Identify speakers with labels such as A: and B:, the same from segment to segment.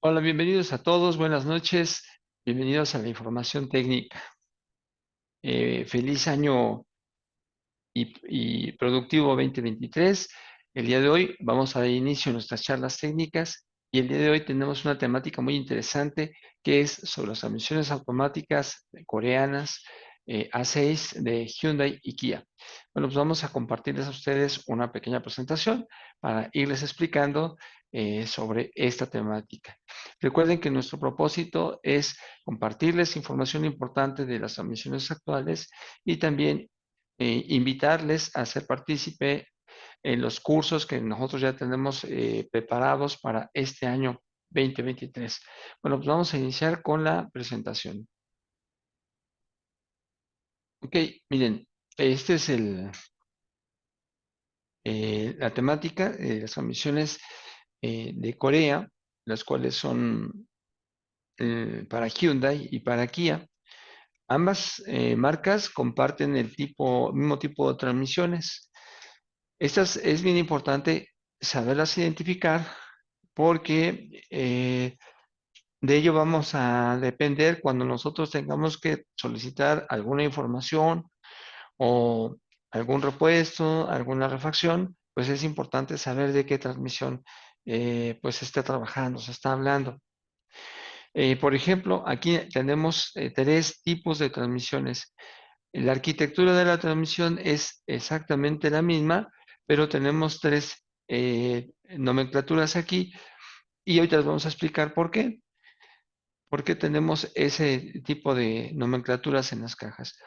A: Hola, bienvenidos a todos, buenas noches, bienvenidos a la información técnica. Feliz año y productivo 2023. El día de hoy vamos a dar inicio a nuestras charlas técnicas y el día de hoy tenemos una temática muy interesante que es sobre las transmisiones automáticas coreanas A6 de Hyundai y Kia. Bueno, pues vamos a compartirles a ustedes una pequeña presentación para irles explicando sobre esta temática. Recuerden que nuestro propósito es compartirles información importante de las transmisiones actuales y también invitarles a ser partícipe en los cursos que nosotros ya tenemos preparados para este año 2023. Bueno, pues vamos a iniciar con la presentación. Ok, miren, este es la temática de las transmisiones de Corea, las cuales son para Hyundai y para Kia. Ambas marcas comparten mismo tipo de transmisiones. Estas es bien importante saberlas identificar porque de ello vamos a depender cuando nosotros tengamos que solicitar alguna información o algún repuesto, alguna refacción, pues es importante saber de qué transmisión pues se está trabajando, se está hablando. Por ejemplo, aquí tenemos tres tipos de transmisiones. La arquitectura de la transmisión es exactamente la misma, pero tenemos tres nomenclaturas aquí y ahorita les vamos a explicar por qué. ¿Por qué tenemos ese tipo de nomenclaturas en las cajas?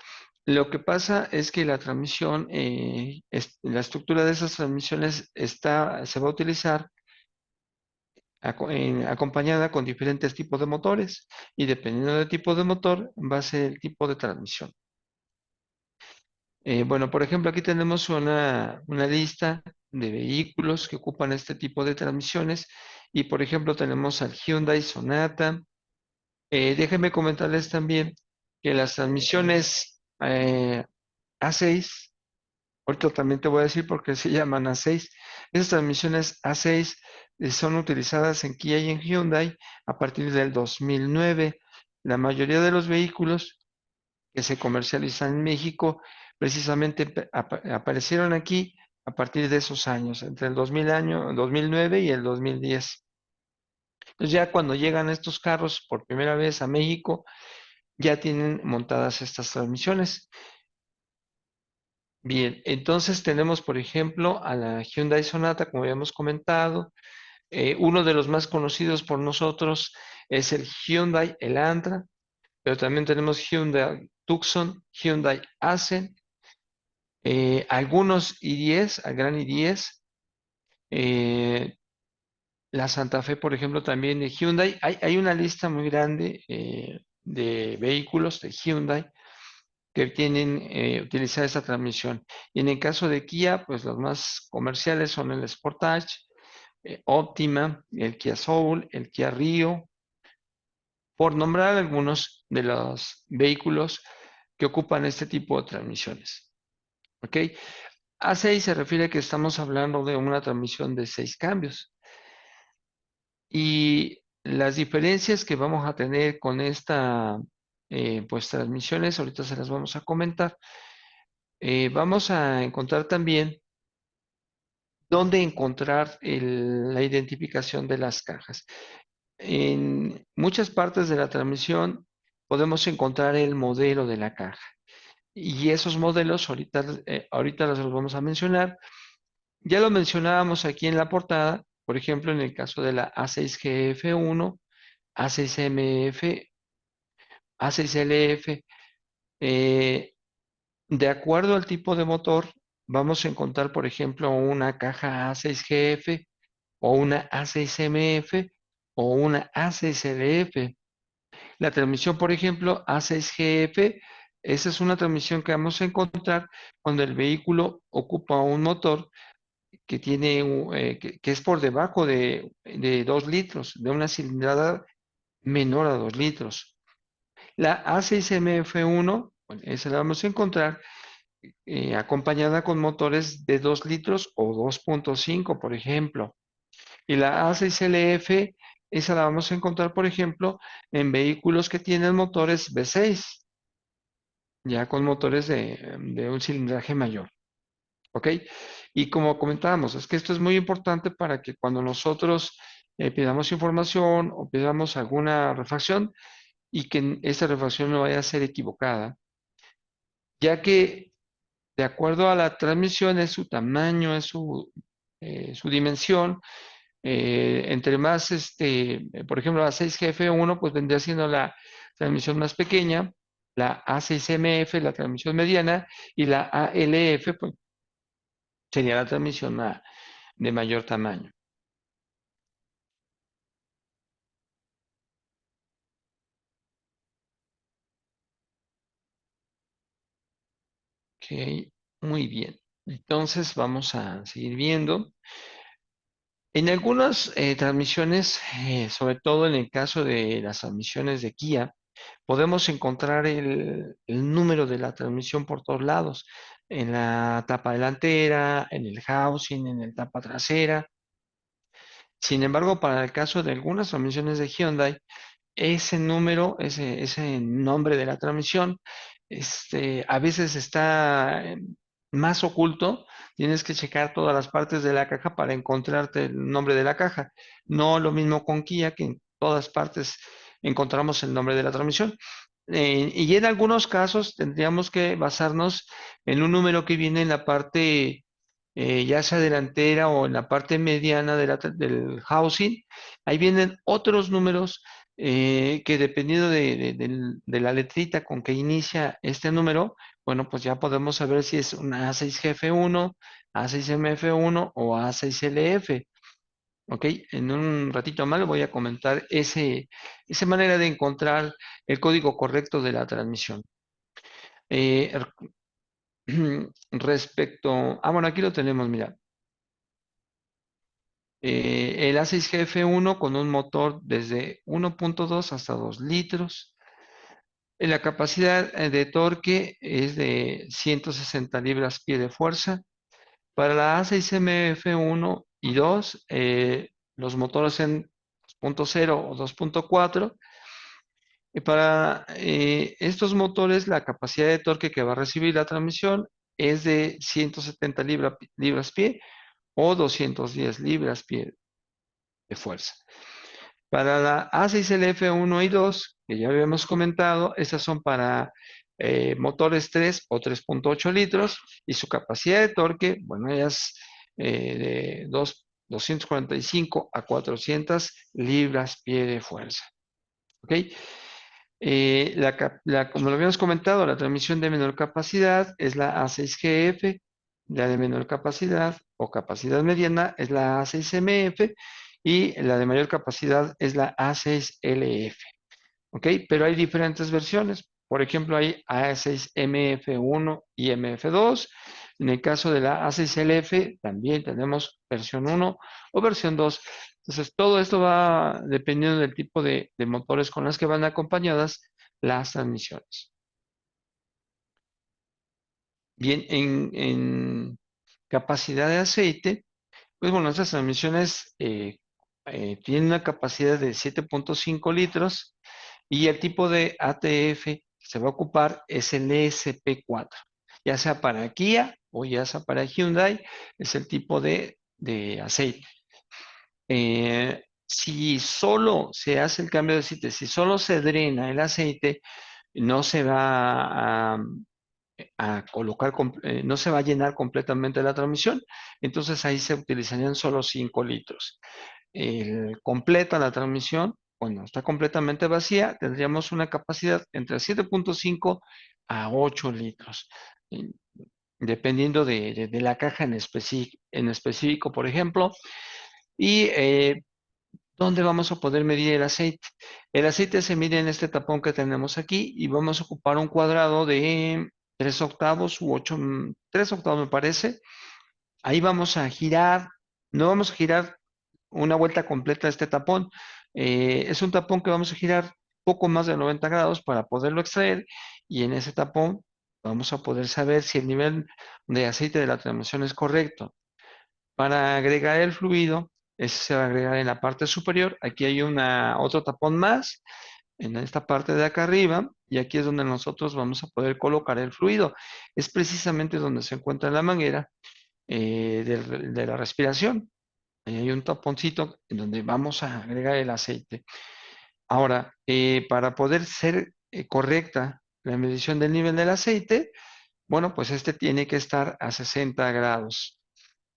A: Lo que pasa es que la transmisión, la estructura de esas transmisiones se va a utilizar acompañada con diferentes tipos de motores y dependiendo del tipo de motor va a ser el tipo de transmisión. Bueno, por ejemplo, aquí tenemos una lista de vehículos que ocupan este tipo de transmisiones y, por ejemplo, tenemos al Hyundai Sonata. Déjenme comentarles también que las transmisiones A6, ahorita también te voy a decir por qué se llaman A6, esas transmisiones A6 son utilizadas en Kia y en Hyundai a partir del 2009. La mayoría de los vehículos que se comercializan en México precisamente aparecieron aquí a partir de esos años, entre el 2009 y el 2010. Entonces ya cuando llegan estos carros por primera vez a México, ya tienen montadas estas transmisiones. Bien, entonces tenemos, por ejemplo, a la Hyundai Sonata, como habíamos comentado. Uno de los más conocidos por nosotros es el Hyundai Elantra, pero también tenemos Hyundai Tucson, Hyundai Accent, algunos i10, al Gran i10, eh, la Santa Fe, por ejemplo, también de Hyundai. Hay una lista muy grande de vehículos de Hyundai que tienen utilizar esta transmisión. Y en el caso de Kia, pues los más comerciales son el Sportage, Optima, el Kia Soul, el Kia Rio, por nombrar algunos de los vehículos que ocupan este tipo de transmisiones. ¿Ok? A6 se refiere a que estamos hablando de una transmisión de 6 cambios. Y las diferencias que vamos a tener con esta pues transmisiones, ahorita se las vamos a comentar. Vamos a encontrar también dónde encontrar la identificación de las cajas. En muchas partes de la transmisión podemos encontrar el modelo de la caja. Y esos modelos ahorita los vamos a mencionar. Ya lo mencionábamos aquí en la portada, por ejemplo, en el caso de la A6GF1, A6MF, A6LF. eh, de acuerdo al tipo de motor, vamos a encontrar, por ejemplo, una caja A6GF o una A6MF o una A6LF. La transmisión, por ejemplo, A6GF, esa es una transmisión que vamos a encontrar cuando el vehículo ocupa un motor que que es por debajo de 2 litros, de una cilindrada menor a 2 litros. La A6MF1, bueno, esa la vamos a encontrar acompañada con motores de 2 litros o 2.5, por ejemplo. Y la A6LF esa la vamos a encontrar, por ejemplo, en vehículos que tienen motores V6, ya con motores de un cilindraje mayor. ¿Ok? Y como comentábamos, es que esto es muy importante para que cuando nosotros pidamos información o pidamos alguna refacción y que esa refacción no vaya a ser equivocada, ya que de acuerdo a la transmisión es su tamaño, es su dimensión, entre más, por ejemplo, la 6GF1, pues vendría siendo la transmisión más pequeña, la A6MF, la transmisión mediana, y la ALF, pues sería la transmisión de mayor tamaño. Ok, muy bien. Entonces vamos a seguir viendo. En algunas transmisiones, sobre todo en el caso de las transmisiones de Kia, podemos encontrar el número de la transmisión por todos lados, en la tapa delantera, en el housing, en la tapa trasera. Sin embargo, para el caso de algunas transmisiones de Hyundai, ese número, ese nombre de la transmisión, a veces está más oculto. Tienes que checar todas las partes de la caja para encontrarte el nombre de la caja. No lo mismo con Kia, que en todas partes encontramos el nombre de la transmisión. Y en algunos casos tendríamos que basarnos en un número que viene en la parte, ya sea delantera o en la parte mediana del housing. Ahí vienen otros números que dependiendo de la letrita con que inicia este número, bueno, pues ya podemos saber si es una A6GF1, A6MF1 o A6LF. ¿Ok? En un ratito más le voy a comentar esa manera de encontrar el código correcto de la transmisión. Eh, bueno, aquí lo tenemos, mira. El A6GF1 con un motor desde 1.2 hasta 2 litros. La capacidad de torque es de 160 libras-pie de fuerza. Para la A6MF1 y 2, los motores en 2.0 o 2.4. Y para estos motores, la capacidad de torque que va a recibir la transmisión es de 170 libras-pie o 210 libras-pie de fuerza. Para la A6LF1 y 2, que ya habíamos comentado, estas son para motores 3 o 3.8 litros y su capacidad de torque, bueno, es de 245 a 400 libras-pie de fuerza. ¿Ok? Como lo habíamos comentado, la transmisión de menor capacidad es la A6GF, la de menor capacidad o capacidad mediana es la A6MF y la de mayor capacidad es la A6LF. ¿Ok? Pero hay diferentes versiones. Por ejemplo, hay A6MF1 y MF2. En el caso de la A6LF también tenemos versión 1 o versión 2. Entonces, todo esto va dependiendo del tipo de motores con las que van acompañadas las transmisiones. Bien, en capacidad de aceite, pues bueno, estas transmisiones tienen una capacidad de 7.5 litros y el tipo de ATF que se va a ocupar es el ESP4, ya sea para Kia o ya sea para Hyundai, es el tipo de aceite. Si solo se hace el cambio de aceite, si solo se drena el aceite, no se va a colocar, no se va a llenar completamente la transmisión, entonces ahí se utilizarían solo 5 litros. Completa la transmisión, cuando está completamente vacía, tendríamos una capacidad entre 7.5 a 8 litros, eh, dependiendo de la caja en específico, por ejemplo. Y ¿dónde vamos a poder medir el aceite? El aceite se mide en este tapón que tenemos aquí y vamos a ocupar un cuadrado de 3 octavos u 8, 3 octavos me parece. Ahí vamos a girar, no vamos a girar una vuelta completa de este tapón. Es un tapón que vamos a girar poco más de 90 grados para poderlo extraer y en ese tapón vamos a poder saber si el nivel de aceite de la transmisión es correcto. Para agregar el fluido, Ese se va a agregar en la parte superior. Aquí hay otro tapón más en esta parte de acá arriba, y aquí es donde nosotros vamos a poder colocar el fluido. Es precisamente donde se encuentra la manguera de la respiración. Ahí hay un taponcito en donde vamos a agregar el aceite. Ahora, para poder ser correcta la medición del nivel del aceite, bueno, pues este tiene que estar a 60 grados.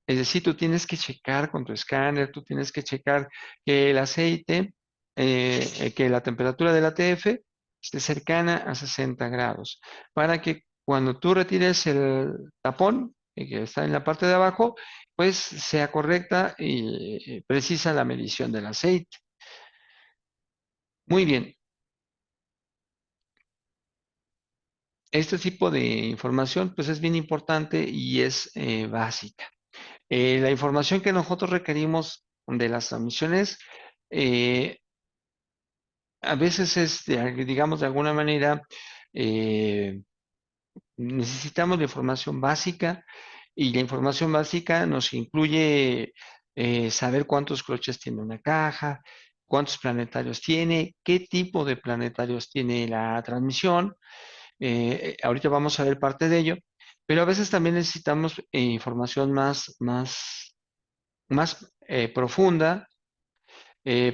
A: Es decir, tú tienes que checar con tu escáner, tú tienes que checar que el aceite, que la temperatura del ATF esté cercana a 60 grados, para que cuando tú retires el tapón, que está en la parte de abajo, pues sea correcta y precisa la medición del aceite. Muy bien, este tipo de información pues es bien importante y es básica. La información que nosotros requerimos de las transmisiones, eh, a veces es, digamos, de alguna manera, eh, necesitamos la información básica, y la información básica nos incluye saber cuántos cloches tiene una caja, cuántos planetarios tiene, qué tipo de planetarios tiene la transmisión. Ahorita vamos a ver parte de ello, pero a veces también necesitamos información más profunda.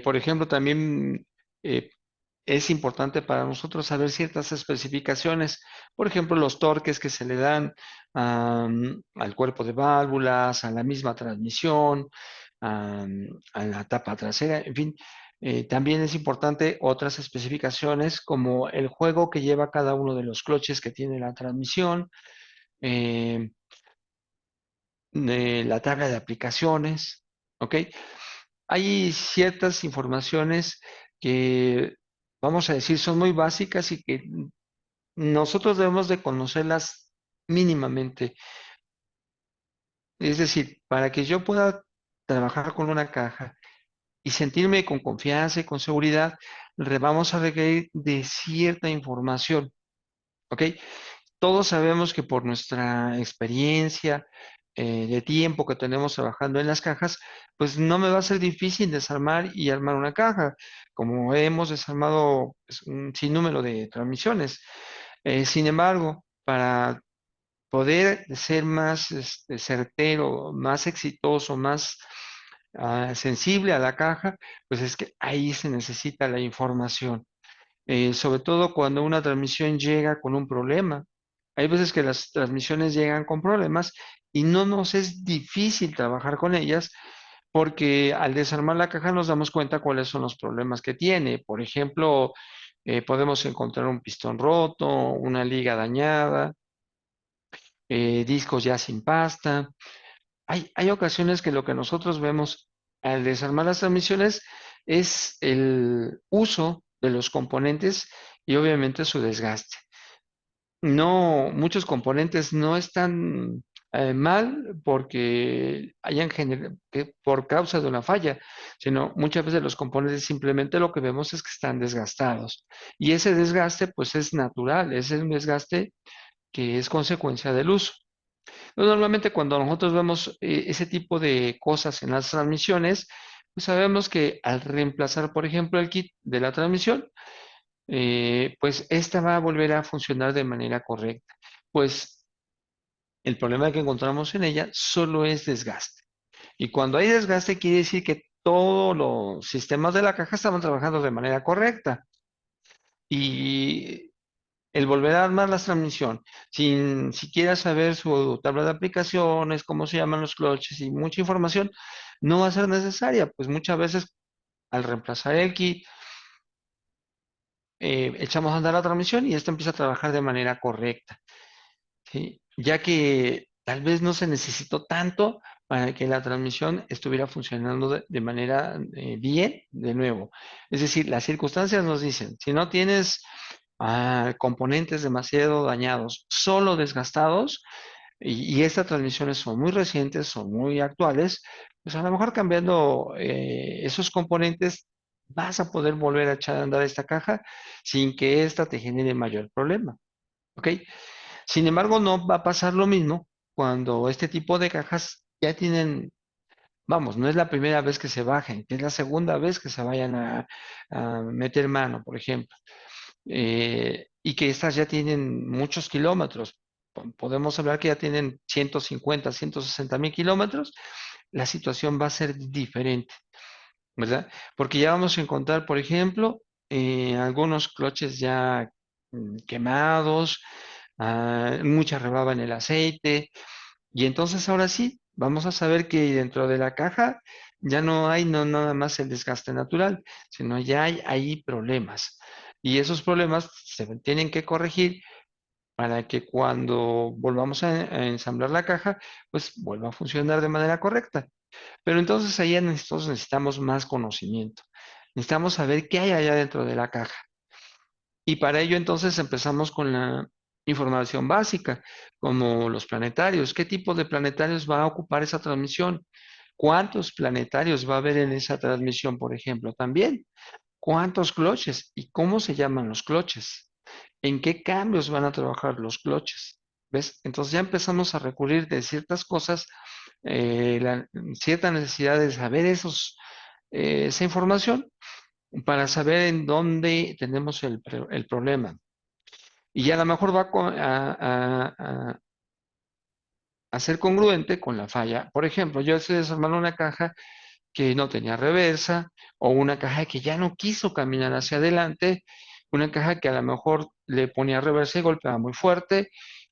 A: Por ejemplo, también eh, es importante para nosotros saber ciertas especificaciones, por ejemplo, los torques que se le dan al cuerpo de válvulas, a la misma transmisión, a la tapa trasera, en fin. También es importante otras especificaciones como el juego que lleva cada uno de los cloches que tiene la transmisión, eh, la tabla de aplicaciones, ¿ok? Hay ciertas informaciones que, vamos a decir, son muy básicas y que nosotros debemos de conocerlas mínimamente. Es decir, para que yo pueda trabajar con una caja y sentirme con confianza y con seguridad, vamos a requerir de cierta información, ¿ok? Todos sabemos que por nuestra experiencia de tiempo que tenemos trabajando en las cajas, pues no me va a ser difícil desarmar y armar una caja, como hemos desarmado pues, un sinnúmero de transmisiones. Sin embargo, para poder ser más certero, más exitoso, más sensible a la caja, pues es que ahí se necesita la información, sobre todo cuando una transmisión llega con un problema. Hay veces que las transmisiones llegan con problemas y no nos es difícil trabajar con ellas, porque al desarmar la caja nos damos cuenta cuáles son los problemas que tiene. Por ejemplo, podemos encontrar un pistón roto, una liga dañada, discos ya sin pasta. Hay ocasiones que lo que nosotros vemos al desarmar las transmisiones es el uso de los componentes y obviamente su desgaste. No, muchos componentes no están mal porque por causa de una falla, sino muchas veces los componentes simplemente lo que vemos es que están desgastados. Y ese desgaste pues es natural, es un desgaste que es consecuencia del uso. Normalmente cuando nosotros vemos ese tipo de cosas en las transmisiones, pues sabemos que al reemplazar, por ejemplo, el kit de la transmisión, pues esta va a volver a funcionar de manera correcta. Pues el problema que encontramos en ella solo es desgaste. Y cuando hay desgaste quiere decir que todos los sistemas de la caja estaban trabajando de manera correcta. Y el volver a armar la transmisión sin siquiera saber su tabla de aplicaciones, cómo se llaman los cloches y mucha información, no va a ser necesaria, pues muchas veces al reemplazar el kit, echamos a andar la transmisión y esto empieza a trabajar de manera correcta, ¿sí? Ya que tal vez no se necesitó tanto para que la transmisión estuviera funcionando de manera bien de nuevo. Es decir, las circunstancias nos dicen, si no tienes componentes demasiado dañados, solo desgastados, y estas transmisiones son muy recientes, son muy actuales, pues a lo mejor cambiando esos componentes vas a poder volver a echar a andar esta caja sin que ésta te genere mayor problema. ¿Ok? Sin embargo, no va a pasar lo mismo cuando este tipo de cajas ya tienen Vamos, no es la primera vez que se bajen, es la segunda vez que se vayan a meter mano, por ejemplo, y que estas ya tienen muchos kilómetros. Podemos hablar que ya tienen 150, 160.000 kilómetros, la situación va a ser diferente, ¿verdad? Porque ya vamos a encontrar, por ejemplo, algunos cloches ya quemados, mucha rebaba en el aceite, y entonces ahora sí, vamos a saber que dentro de la caja ya no hay no nada más el desgaste natural, sino ya hay ahí problemas. Y esos problemas se tienen que corregir para que cuando volvamos a ensamblar la caja, pues vuelva a funcionar de manera correcta. Pero entonces ahí nosotros necesitamos más conocimiento. Necesitamos saber qué hay allá dentro de la caja. Y para ello entonces empezamos con la información básica, como los planetarios. ¿Qué tipo de planetarios va a ocupar esa transmisión? ¿Cuántos planetarios va a haber en esa transmisión, por ejemplo? También, ¿cuántos cloches? ¿Y cómo se llaman los cloches? ¿En qué cambios van a trabajar los cloches? ¿Ves? Entonces ya empezamos a recurrir de ciertas cosas, cierta necesidad de saber esa información para saber en dónde tenemos el problema. Y a lo mejor va a ser congruente con la falla. Por ejemplo, yo estoy desarmando una caja que no tenía reversa o una caja que ya no quiso caminar hacia adelante, una caja que a lo mejor le ponía reversa y golpeaba muy fuerte,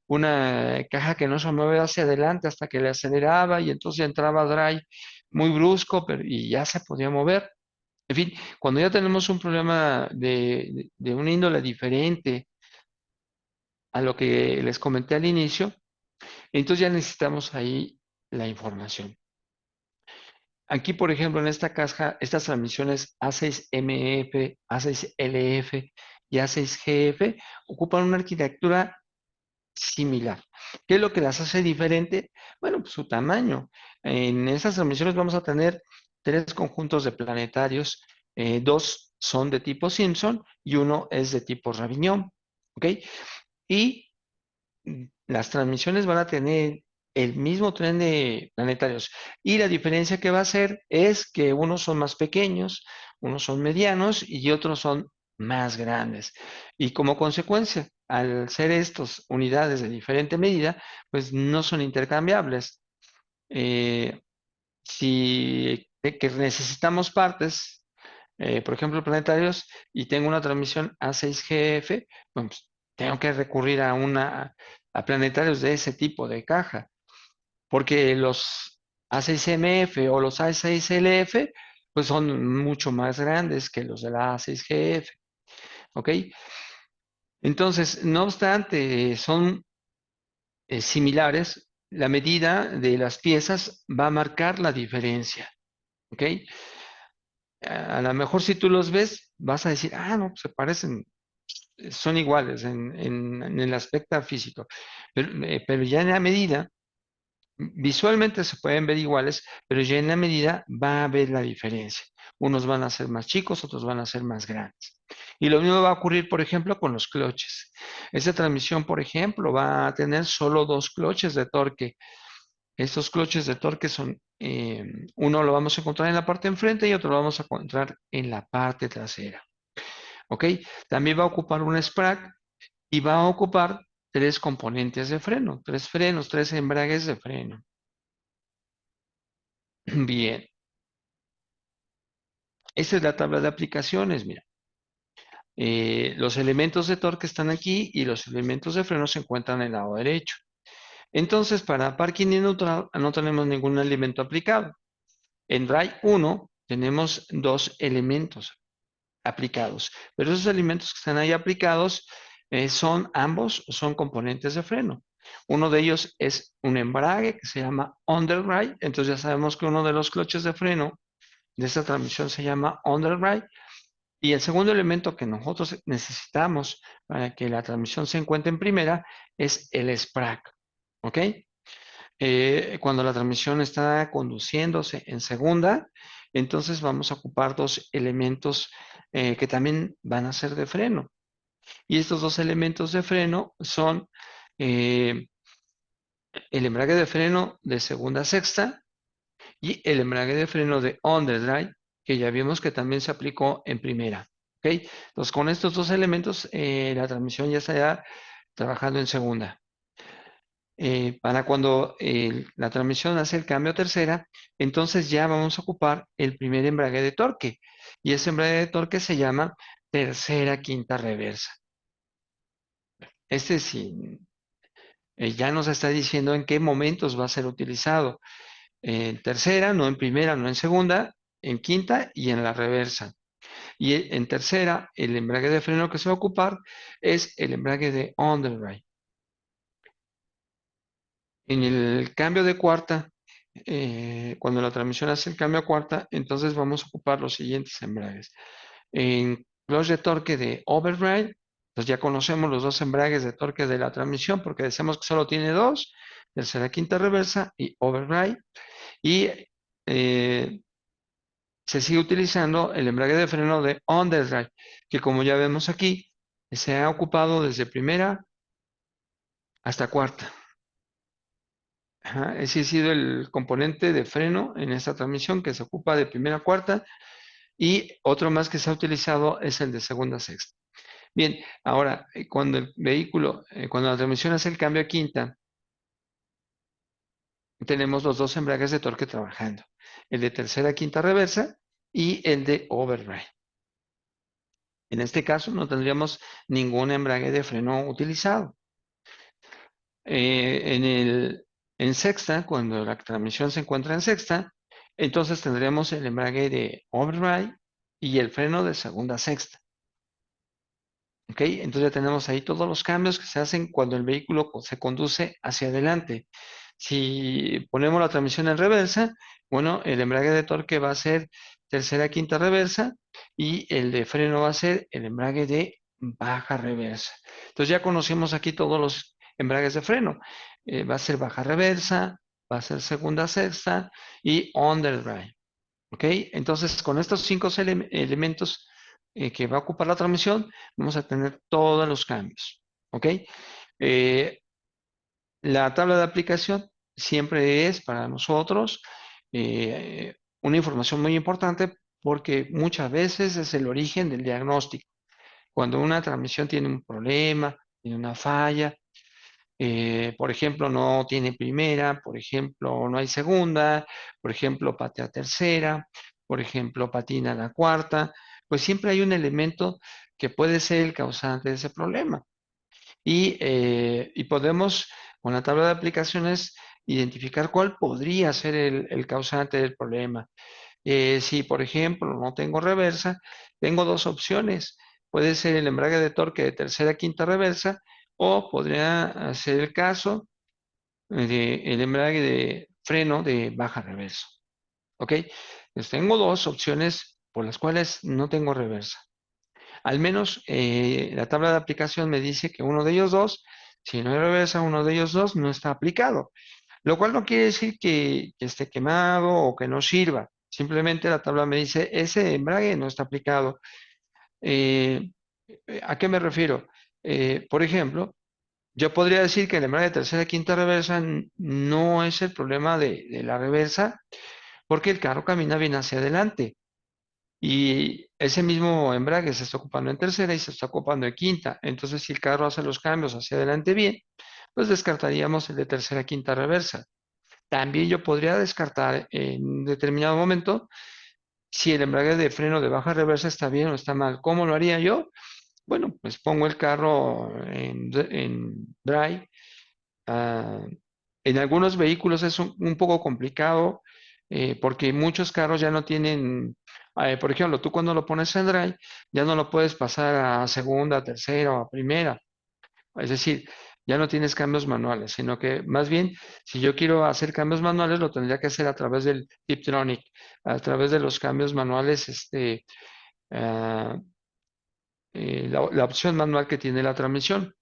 A: una caja que no se mueve hacia adelante hasta que le aceleraba y entonces entraba dry muy brusco y ya se podía mover. En fin, cuando ya tenemos un problema de una índole diferente a lo que les comenté al inicio, entonces ya necesitamos ahí la información. Aquí, por ejemplo, en esta caja, estas transmisiones A6MF, A6LF y A6GF ocupan una arquitectura similar. ¿Qué es lo que las hace diferente? Bueno, pues su tamaño. En estas transmisiones vamos a tener tres conjuntos de planetarios, dos son de tipo Simpson y uno es de tipo Ravignón, ¿ok? Y las transmisiones van a tener el mismo tren de planetarios. Y la diferencia que va a ser es que unos son más pequeños, unos son medianos y otros son más grandes. Y como consecuencia, al ser estas unidades de diferente medida, pues no son intercambiables. Eh, si que necesitamos partes, por ejemplo, planetarios, y tengo una transmisión A6GF, pues tengo que recurrir a planetarios de ese tipo de caja, porque los A6MF o los A6LF, pues son mucho más grandes que los de la A6GF, ¿ok? Entonces, no obstante, son similares, la medida de las piezas va a marcar la diferencia, ¿ok? A lo mejor si tú los ves, vas a decir, ah, no, pues se parecen, son iguales en el aspecto físico, pero ya en la medida, visualmente se pueden ver iguales, pero ya en la medida va a haber la diferencia. Unos van a ser más chicos, otros van a ser más grandes. Y lo mismo va a ocurrir, por ejemplo, con los cloches. Esta transmisión, por ejemplo, va a tener solo dos cloches de torque. Estos cloches de torque son, uno lo vamos a encontrar en la parte enfrente y otro lo vamos a encontrar en la parte trasera. ¿Ok? También va a ocupar un sprague y va a ocupar tres componentes de freno, tres frenos, tres embragues de freno. Bien, esta es la tabla de aplicaciones, mira. Los elementos de torque están aquí y los elementos de freno se encuentran en el lado derecho. Entonces, para parking y neutral no tenemos ningún elemento aplicado. En Drive 1 tenemos dos elementos aplicados, pero esos elementos que están ahí aplicados son ambos, son componentes de freno. Uno de ellos es un embrague que se llama underride, entonces ya sabemos que uno de los cloches de freno de esta transmisión se llama underride, y el segundo elemento que nosotros necesitamos para que la transmisión se encuentre en primera es el sprague, ¿ok? Cuando la transmisión está conduciéndose en segunda, entonces vamos a ocupar dos elementos que también van a ser de freno. Y estos dos elementos de freno son eh, el embrague de freno de segunda a sexta y el embrague de freno de underdrive, que ya vimos que también se aplicó en primera. ¿Ok? Entonces, con estos dos elementos, la transmisión ya está trabajando en segunda. Para cuando la transmisión hace el cambio a tercera, entonces ya vamos a ocupar el primer embrague de torque. Y ese embrague de torque se llama tercera quinta reversa. Este sí, ya nos está diciendo en qué momentos va a ser utilizado. En tercera, no en primera, no en segunda, en quinta y en la reversa. Y en tercera, el embrague de freno que se va a ocupar es el embrague de underdrive. En el cambio de cuarta, cuando la transmisión hace el cambio a cuarta, entonces vamos a ocupar los siguientes embragues. En clutch de torque de overdrive, pues ya conocemos los dos embragues de torque de la transmisión porque decimos que solo tiene dos, tercera, quinta reversa y overdrive. Y se sigue utilizando el embrague de freno de underdrive, que como ya vemos aquí, se ha ocupado desde primera hasta cuarta. Ajá, ese ha sido el componente de freno en esta transmisión que se ocupa de primera a cuarta y otro más que se ha utilizado es el de segunda a sexta. Bien, ahora, cuando el vehículo, cuando la transmisión hace el cambio a quinta, tenemos los dos embragues de torque trabajando, el de tercera a quinta reversa y el de overdrive. En este caso no tendríamos ningún embrague de freno utilizado. En sexta, cuando la transmisión se encuentra en sexta, entonces tendremos el embrague de overdrive y el freno de segunda a sexta. ¿Ok? Entonces ya tenemos ahí todos los cambios que se hacen cuando el vehículo se conduce hacia adelante. Si ponemos la transmisión en reversa, bueno, el embrague de torque va a ser tercera, quinta reversa y el de freno va a ser el embrague de baja reversa. Entonces ya conocemos aquí todos los embragues de freno. Va a ser baja reversa, va a ser segunda, sexta y underdrive. ¿Ok? Entonces, con estos cinco elementos que va a ocupar la transmisión, vamos a tener todos los cambios. ¿Ok? Eh, la tabla de aplicación siempre es para nosotros una información muy importante porque muchas veces es el origen del diagnóstico. Cuando una transmisión tiene un problema, tiene una falla, por ejemplo, no tiene primera, por ejemplo, no hay segunda, por ejemplo, patea tercera, por ejemplo, patina la cuarta, pues siempre hay un elemento que puede ser el causante de ese problema. Y podemos, con la tabla de aplicaciones, identificar cuál podría ser el causante del problema. Si, por ejemplo, no tengo reversa, tengo dos opciones. Puede ser el embrague de torque de tercera, quinta reversa, o podría ser el caso del embrague de freno de baja reversa. ¿Ok? Pues tengo dos opciones por las cuales no tengo reversa. Al menos la tabla de aplicación me dice que uno de ellos dos, si no hay reversa, uno de ellos dos no está aplicado. Lo cual no quiere decir que esté quemado o que no sirva. Simplemente la tabla me dice, ese embrague no está aplicado. Eh, ¿A qué me refiero? Por ejemplo, yo podría decir que el embrague de tercera y quinta reversa no es el problema de la reversa, porque el carro camina bien hacia adelante. Y ese mismo embrague se está ocupando en tercera y se está ocupando en quinta. Entonces, si el carro hace los cambios hacia adelante bien, pues descartaríamos el de tercera, quinta reversa. También yo podría descartar en un determinado momento si el embrague de freno de baja reversa está bien o está mal. ¿Cómo lo haría yo? Bueno, pues pongo el carro en drive. ah, en algunos vehículos es un poco complicado porque muchos carros ya no tienen, por ejemplo, tú cuando lo pones en drive ya no lo puedes pasar a segunda, tercera o a primera. Es decir, ya no tienes cambios manuales, sino que más bien, si yo quiero hacer cambios manuales, lo tendría que hacer a través del Tiptronic, a través de los cambios manuales, ah, la opción manual que tiene la transmisión.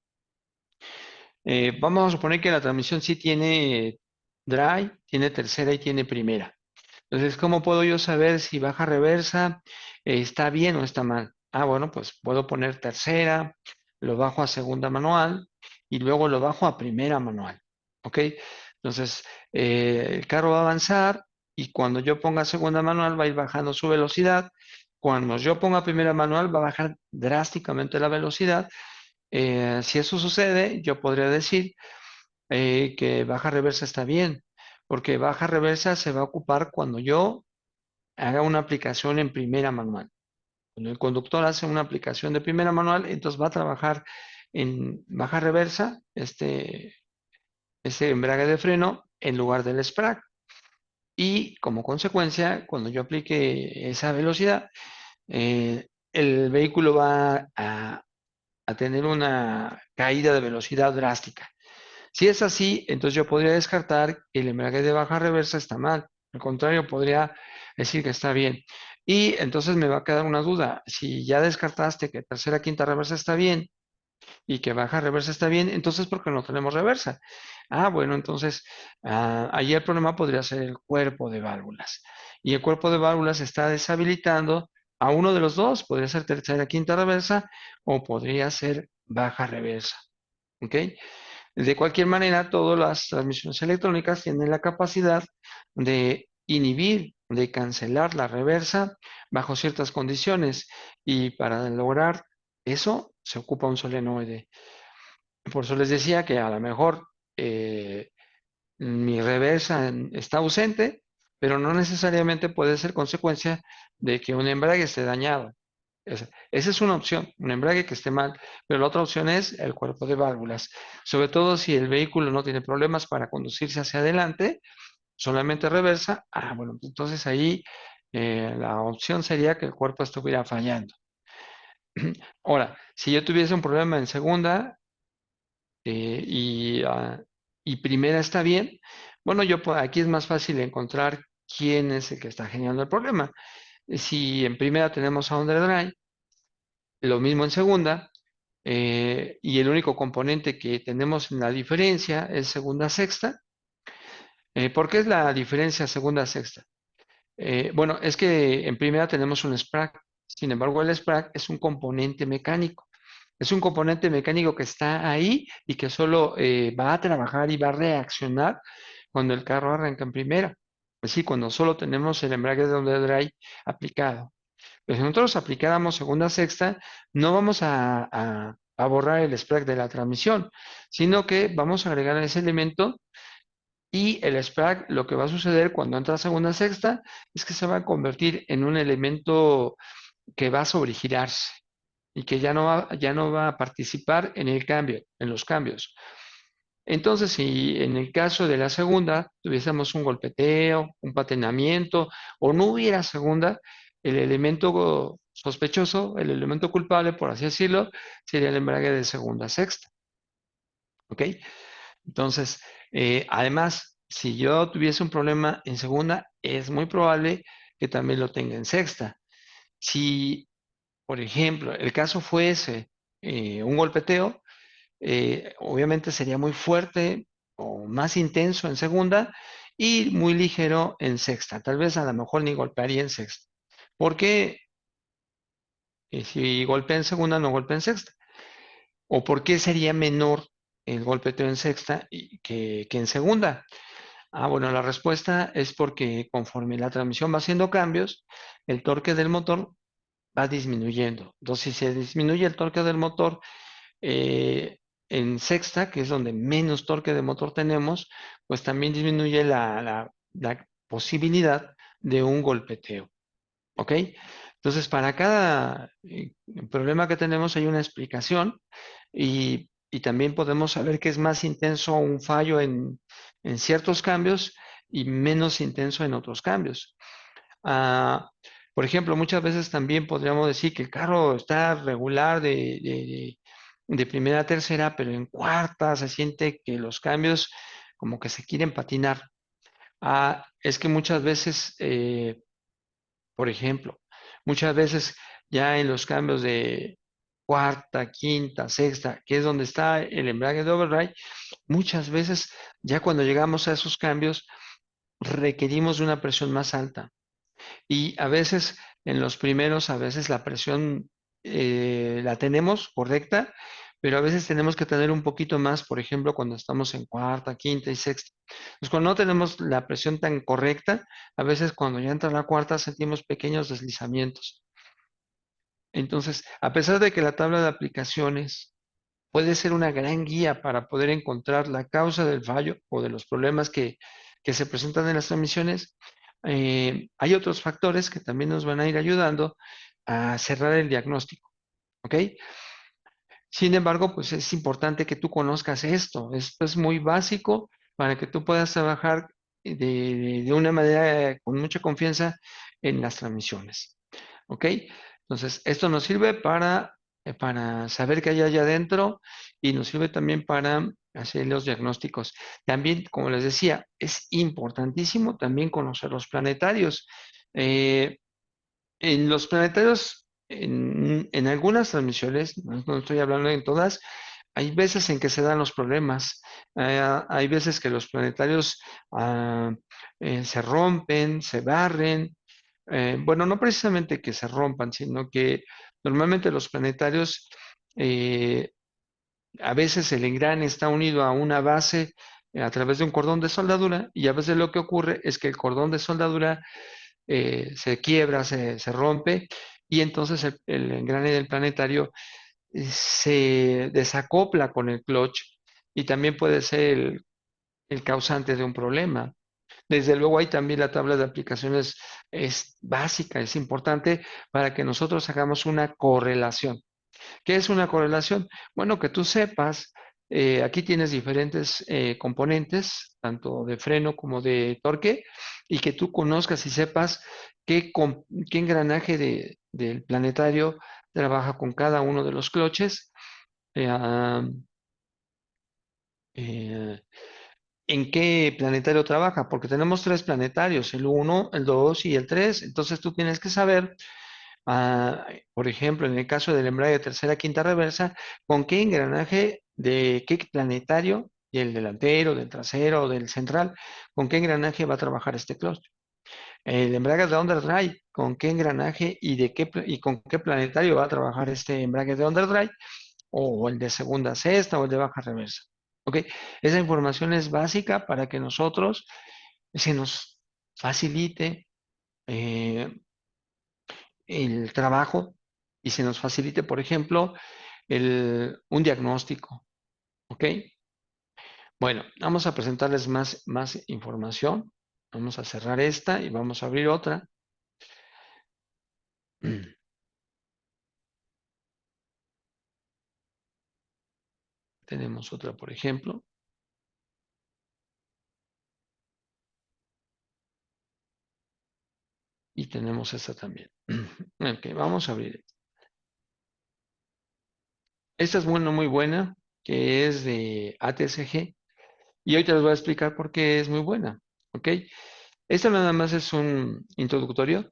A: Vamos a suponer que la transmisión sí tiene drive, tiene tercera y tiene primera. Entonces, ¿cómo puedo yo saber si baja reversa está bien o está mal? Ah, bueno, pues puedo poner tercera, lo bajo a segunda manual y luego lo bajo a primera manual. ¿Ok? Entonces, el carro va a avanzar, y cuando yo ponga segunda manual va a ir bajando su velocidad. Cuando yo ponga primera manual va a bajar drásticamente la velocidad. Si eso sucede, yo podría decir que baja reversa está bien, porque baja reversa se va a ocupar cuando yo haga una aplicación en primera manual. Cuando el conductor hace una aplicación de primera manual, entonces va a trabajar en baja reversa, este embrague de freno en lugar del sprague. Y como consecuencia, cuando yo aplique esa velocidad, el vehículo va a tener una caída de velocidad drástica. Si es así, entonces yo podría descartar que el embrague de baja reversa está mal. Al contrario, podría decir que está bien. Y entonces me va a quedar una duda. Si ya descartaste que tercera, quinta reversa está bien y que baja reversa está bien, entonces ¿por qué no tenemos reversa? Ah, bueno, entonces ahí el problema podría ser el cuerpo de válvulas. Y el cuerpo de válvulas está deshabilitando a uno de los dos. Podría ser tercera, quinta reversa o podría ser baja reversa. ¿Ok? De cualquier manera, todas las transmisiones electrónicas tienen la capacidad de inhibir, de cancelar la reversa bajo ciertas condiciones y para lograr eso se ocupa un solenoide. Por eso les decía que a lo mejor eh, mi reversa está ausente, pero no necesariamente puede ser consecuencia de que un embrague esté dañado. Esa es una opción, un embrague que esté mal, pero la otra opción es el cuerpo de válvulas, sobre todo si el vehículo no tiene problemas para conducirse hacia adelante, solamente reversa, bueno, pues entonces ahí la opción sería que el cuerpo estuviera fallando. Ahora, si yo tuviese un problema en segunda y primera está bien, bueno, aquí es más fácil encontrar quién es el que está generando el problema. Si en primera tenemos a underdrive, lo mismo en segunda, y el único componente que tenemos en la diferencia es segunda-sexta. ¿Por qué es la diferencia segunda-sexta? Bueno, es que en primera tenemos un sprague, sin embargo el sprague es un componente mecánico. Es un componente mecánico que está ahí y que solo va a trabajar y va a reaccionar cuando el carro arranca en primera. Es decir, cuando solo tenemos el embrague de drive aplicado. Pues si nosotros aplicáramos segunda sexta, no vamos a borrar el sprague de la transmisión, sino que vamos a agregar ese elemento y el sprague, lo que va a suceder cuando entra segunda sexta, es que se va a convertir en un elemento que va a sobregirarse y que ya no va a participar en el cambio, en los cambios. Entonces, si en el caso de la segunda tuviésemos un golpeteo, un patinamiento o no hubiera segunda, el elemento sospechoso, el elemento culpable, por así decirlo, sería el embrague de segunda a sexta. ¿Ok? Entonces, además, si yo tuviese un problema en segunda, es muy probable que también lo tenga en sexta. Si, por ejemplo, el caso fuese un golpeteo, obviamente sería muy fuerte o más intenso en segunda y muy ligero en sexta. Tal vez a lo mejor ni golpearía en sexta. Porque si golpea en segunda, no golpea en sexta. ¿O por qué sería menor el golpeteo en sexta que en segunda? Bueno, la respuesta es porque conforme la transmisión va haciendo cambios, el torque del motor va disminuyendo. Entonces, si se disminuye el torque del motor, eh, en sexta, que es donde menos torque de motor tenemos, pues también disminuye la posibilidad de un golpeteo. ¿Ok? Entonces, para cada problema que tenemos hay una explicación y también podemos saber que es más intenso un fallo en ciertos cambios y menos intenso en otros cambios. Ah, por ejemplo, muchas veces también podríamos decir que el carro está regular de primera a tercera, pero en cuarta se siente que los cambios como que se quieren patinar. Es que muchas veces, por ejemplo, muchas veces ya en los cambios de cuarta, quinta, sexta, que es donde está el embrague de overdrive, muchas veces ya cuando llegamos a esos cambios requerimos de una presión más alta. Y a veces, en los primeros, a veces la presión la tenemos correcta, pero a veces tenemos que tener un poquito más, por ejemplo, cuando estamos en cuarta, quinta y sexta. Pues cuando no tenemos la presión tan correcta, a veces cuando ya entra la cuarta sentimos pequeños deslizamientos. Entonces, a pesar de que la tabla de aplicaciones puede ser una gran guía para poder encontrar la causa del fallo o de los problemas que se presentan en las transmisiones, hay otros factores que también nos van a ir ayudando a cerrar el diagnóstico, ¿ok? Sin embargo, pues es importante que tú conozcas esto. Esto es muy básico para que tú puedas trabajar de una manera con mucha confianza en las transmisiones. ¿Ok? Entonces, esto nos sirve para saber qué hay allá adentro y nos sirve también para hacer los diagnósticos. También, como les decía, es importantísimo también conocer los planetarios. Eh, en los planetarios, en algunas transmisiones, no estoy hablando en todas, hay veces en que se dan los problemas. Hay veces que los planetarios ah, se rompen, se barren. Bueno, no precisamente que se rompan, sino que normalmente los planetarios, eh, a veces el engrane está unido a una base a través de un cordón de soldadura y a veces lo que ocurre es que el cordón de soldadura se quiebra, se rompe y entonces el engrane del planetario se desacopla con el clutch y también puede ser el causante de un problema. Desde luego, ahí también la tabla de aplicaciones es básica, es importante para que nosotros hagamos una correlación. ¿Qué es una correlación? Bueno, que tú sepas, aquí tienes diferentes componentes, tanto de freno como de torque, y que tú conozcas y sepas qué engranaje del planetario trabaja con cada uno de los cloches. eh, ah, eh, ¿En qué planetario trabaja? Porque tenemos tres planetarios, el uno, el 2 y el 3. Entonces tú tienes que saber, por ejemplo, en el caso del embrague de tercera, quinta reversa, con qué engranaje de qué planetario, del delantero, del trasero, del central, con qué engranaje va a trabajar este clúster. El embrague de underdrive, con qué engranaje y con qué planetario va a trabajar este embrague de underdrive o el de segunda sexta o el de baja reversa. ¿Ok? Esa información es básica para que nosotros se nos facilite eh, el trabajo y se nos facilite, por ejemplo, un diagnóstico. ¿Ok? Bueno, vamos a presentarles más información. Vamos a cerrar esta y vamos a abrir otra. Tenemos otra, por ejemplo, y tenemos esta también. Ok, vamos a abrir. Esta es muy buena, que es de ATCG. Y ahorita les voy a explicar por qué es muy buena. ¿Ok? Esto nada más es un introductorio.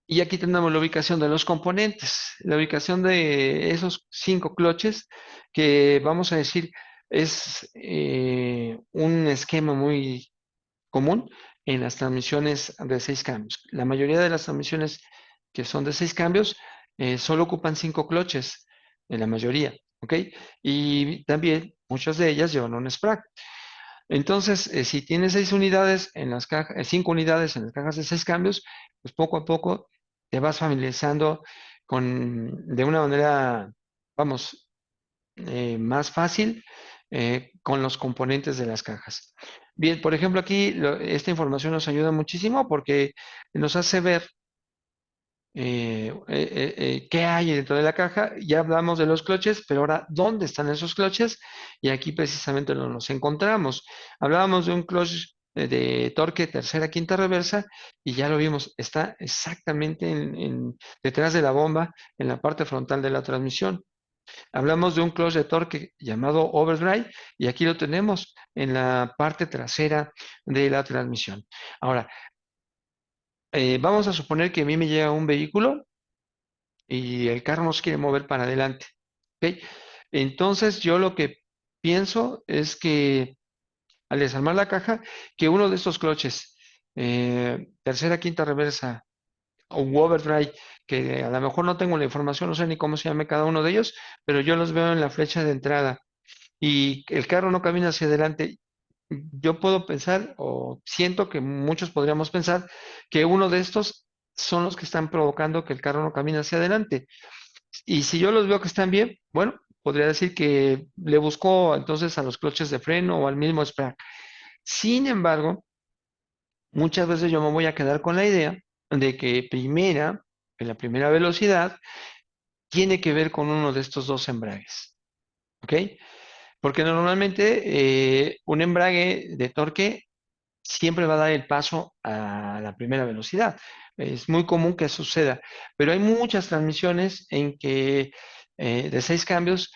A: Y aquí tenemos la ubicación de los componentes, la ubicación de esos cinco cloches que vamos a decir es un esquema muy común en las transmisiones de seis cambios. La mayoría de las transmisiones que son de seis cambios solo ocupan cinco cloches, en la mayoría, ¿ok? Y también muchas de ellas llevan un sprague. Entonces, si tienes seis unidades en las cajas, cinco unidades en las cajas de seis cambios, pues poco a poco te vas familiarizando de una manera, vamos, más fácil con los componentes de las cajas. Bien, por ejemplo, aquí esta información nos ayuda muchísimo porque nos hace ver qué hay dentro de la caja. Ya hablamos de los cloches, pero ahora, ¿dónde están esos cloches? Y aquí precisamente los encontramos. Hablábamos de un clutch de torque tercera, quinta reversa, y ya lo vimos, está exactamente detrás de la bomba, en la parte frontal de la transmisión. Hablamos de un clutch de torque llamado overdrive, y aquí lo tenemos en la parte trasera de la transmisión. Ahora, vamos a suponer que a mí me llega un vehículo y el carro no se quiere mover para adelante. ¿Ok? Entonces yo lo que pienso es que al desarmar la caja, que uno de estos cloches, tercera, quinta reversa o overdrive, que a lo mejor no tengo la información, no sé ni cómo se llama cada uno de ellos, pero yo los veo en la flecha de entrada y el carro no camina hacia adelante. Yo puedo pensar, o siento que muchos podríamos pensar, que uno de estos son los que están provocando que el carro no camine hacia adelante. Y si yo los veo que están bien, bueno, podría decir que le busco entonces a los cloches de freno o al mismo sprague. Sin embargo, muchas veces yo me voy a quedar con la idea de que en la primera velocidad, tiene que ver con uno de estos dos embragues, ¿ok? Porque normalmente un embrague de torque siempre va a dar el paso a la primera velocidad. Es muy común que suceda, pero hay muchas transmisiones en que de 6 cambios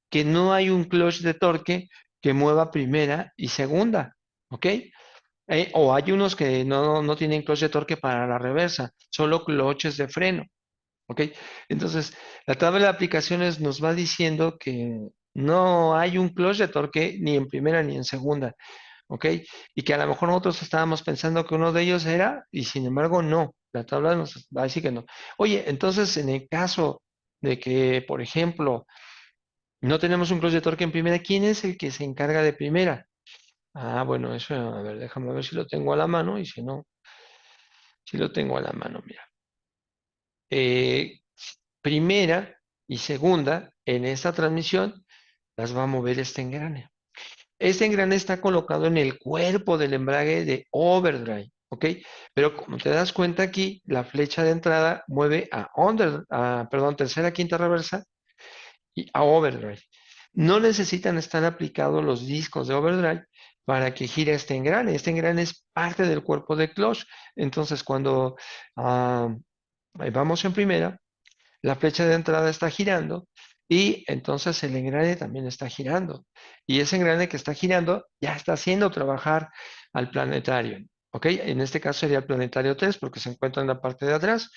A: que no hay un clutch de torque que mueva primera y segunda, ¿ok? O hay unos que no tienen clutch de torque para la reversa, solo clutches de freno, ¿ok? Entonces, la tabla de aplicaciones nos va diciendo que no hay un clutch de torque ni en primera ni en segunda, ¿ok? Y que a lo mejor nosotros estábamos pensando que uno de ellos era, y sin embargo no, la tabla nos va a decir que no. Oye, entonces en el caso de que, por ejemplo, no tenemos un clutch de torque en primera, ¿quién es el que se encarga de primera? Ah, bueno, eso, a ver, déjame ver si lo tengo a la mano, y si no, si lo tengo a la mano, mira. Eh, Primera y segunda, en esta transmisión, las va a mover este engrane. Este engrane está colocado en el cuerpo del embrague de overdrive, ¿ok? Pero como te das cuenta aquí, la flecha de entrada mueve perdón, tercera, quinta reversa y a overdrive. No necesitan estar aplicados los discos de overdrive para que gire este engrane. Este engrane es parte del cuerpo de clutch. Entonces, cuando ah, vamos en primera, la flecha de entrada está girando y entonces el engrane también está girando. Y ese engrane que está girando ya está haciendo trabajar al planetario. ¿Ok? En este caso sería el planetario 3 porque se encuentra en la parte de atrás.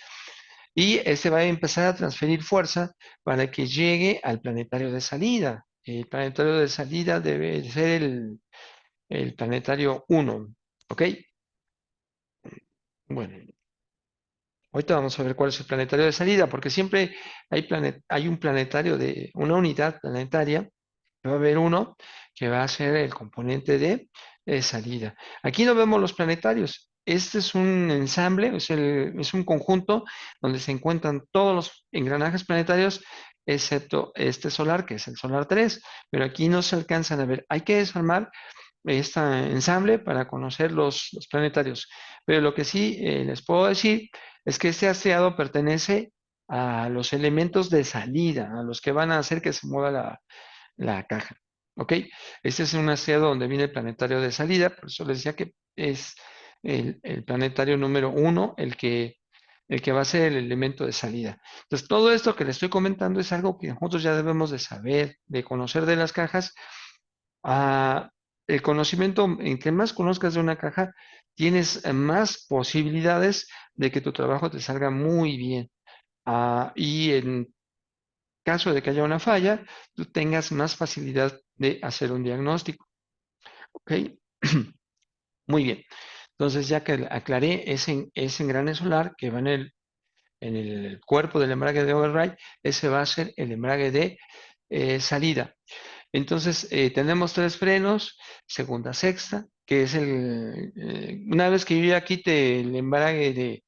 A: Y ese va a empezar a transferir fuerza para que llegue al planetario de salida. El planetario de salida debe ser el planetario 1. ¿Ok? Bueno, ahorita vamos a ver cuál es el planetario de salida, porque siempre hay un planetario de una unidad planetaria, va a haber uno que va a ser el componente de salida. Aquí no vemos los planetarios. Este es un ensamble, es un conjunto donde se encuentran todos los engranajes planetarios, excepto este solar, que es el solar 3, pero aquí no se alcanzan a ver. Hay que desarmar este ensamble para conocer los planetarios. Pero lo que sí les puedo decir es que este aseado pertenece a los elementos de salida, a los que van a hacer que se mueva la caja. ¿Ok? Este es un aseado donde viene el planetario de salida, por eso les decía que es el planetario número 1 el que va a ser el elemento de salida. Entonces, todo esto que les estoy comentando es algo que nosotros ya debemos de saber, de conocer de las cajas. Ah, el conocimiento, entre más conozcas de una caja, tienes más posibilidades de que tu trabajo te salga muy bien. Y en caso de que haya una falla, tú tengas más facilidad de hacer un diagnóstico. ¿Ok? Muy bien. Entonces, ya que aclaré ese engrane solar que va en el cuerpo del embrague de override, ese va a ser el embrague de salida. Entonces, tenemos 3 frenos, segunda, sexta, que es una vez que yo ya quite el embrague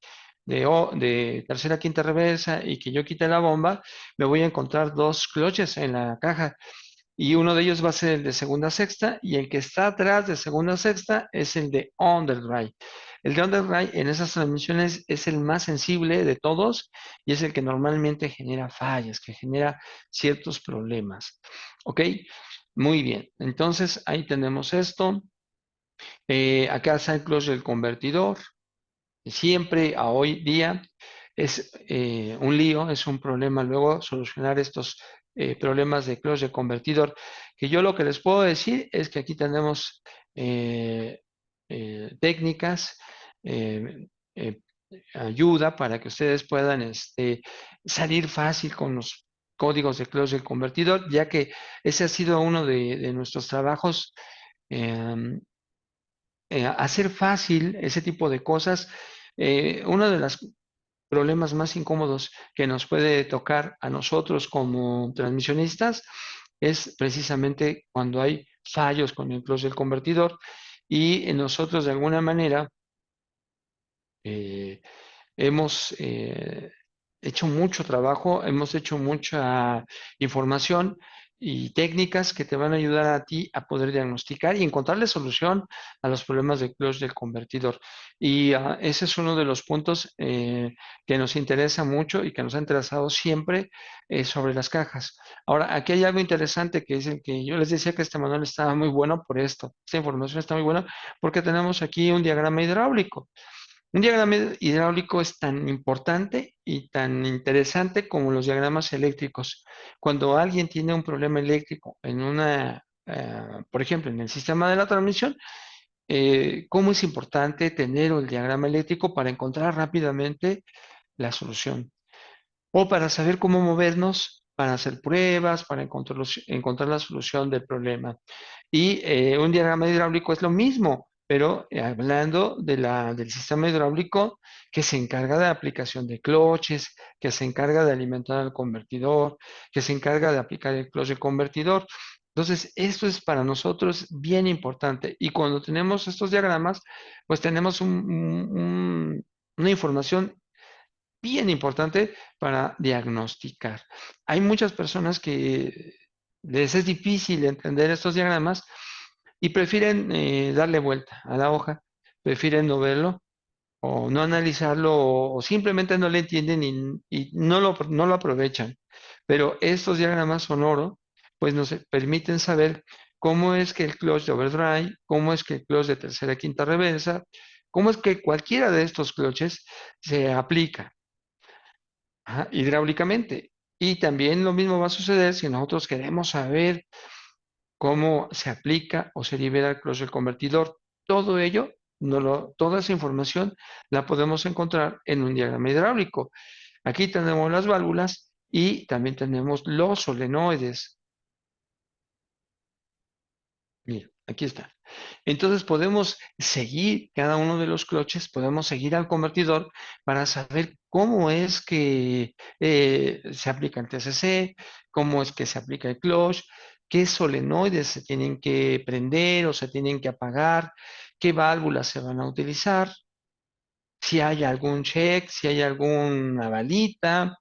A: de tercera, quinta reversa y que yo quite la bomba, me voy a encontrar dos cloches en la caja y uno de ellos va a ser el de segunda, sexta y el que está atrás de segunda, sexta es el de underdrive. El de underdrive en esas transmisiones es el más sensible de todos y es el que normalmente genera fallas, que genera ciertos problemas. ¿Ok? Muy bien, entonces ahí tenemos esto. Acá está el close del convertidor. Siempre a hoy día es un lío, es un problema luego solucionar estos problemas de close de convertidor. Que yo lo que les puedo decir es que aquí tenemos eh, técnicas, eh, eh, ayuda para que ustedes puedan salir fácil con los códigos de close del convertidor, ya que ese ha sido uno de nuestros trabajos. em, Hacer fácil ese tipo de cosas. Una de las problemas más incómodos que nos puede tocar a nosotros como transmisionistas es precisamente cuando hay fallos con el clutch del convertidor y nosotros de alguna manera eh, hemos hecho mucho trabajo, hemos hecho mucha información y técnicas que te van a ayudar a ti a poder diagnosticar y encontrarle solución a los problemas de clutch del convertidor. Y ese es uno de los puntos que nos interesa mucho y que nos ha interesado siempre sobre las cajas. Ahora, aquí hay algo interesante que es el que yo les decía que este manual estaba muy bueno por esto. Esta información está muy buena porque tenemos aquí un diagrama hidráulico. Un diagrama hidráulico es tan importante y tan interesante como los diagramas eléctricos. Cuando alguien tiene un problema eléctrico en por ejemplo, en el sistema de la transmisión, ¿cómo es importante tener el diagrama eléctrico para encontrar rápidamente la solución? O para saber cómo movernos, para hacer pruebas, para encontrar la solución del problema. Y un diagrama hidráulico es lo mismo, pero hablando del sistema hidráulico que se encarga de la aplicación de cloches, que se encarga de alimentar al convertidor, que se encarga de aplicar el cloche convertidor. Entonces, esto es para nosotros bien importante. Y cuando tenemos estos diagramas, pues tenemos una información bien importante para diagnosticar. Hay muchas personas que les es difícil entender estos diagramas y prefieren darle vuelta a la hoja, prefieren no verlo o no analizarlo o simplemente no le entienden y no lo aprovechan. Pero estos diagramas son oro, pues nos permiten saber cómo es que el clutch de overdrive, cómo es que el clutch de tercera quinta reversa, cómo es que cualquiera de estos clutches se aplica. Ajá, hidráulicamente. Y también lo mismo va a suceder si nosotros queremos saber cómo se aplica o se libera el clútch del convertidor. Todo ello, toda esa información la podemos encontrar en un diagrama hidráulico. Aquí tenemos las válvulas y también tenemos los solenoides. Mira, aquí está. Entonces podemos seguir cada uno de los cloches, podemos seguir al convertidor para saber cómo es que se aplica el TCC, cómo es que se aplica el clutch, qué solenoides se tienen que prender o se tienen que apagar, qué válvulas se van a utilizar, si hay algún check, si hay alguna balita.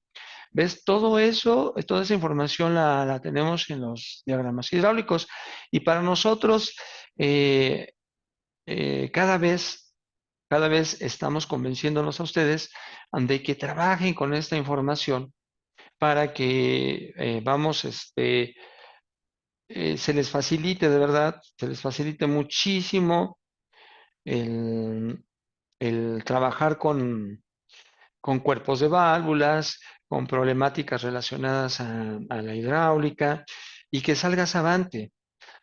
A: ¿Ves? Todo eso, toda esa información la tenemos en los diagramas hidráulicos. Y para nosotros, eh, cada vez estamos convenciéndonos a ustedes de que trabajen con esta información para que se les facilite de verdad, se les facilite muchísimo el, el trabajar con cuerpos de válvulas, con problemáticas relacionadas a la hidráulica y que salgas avante.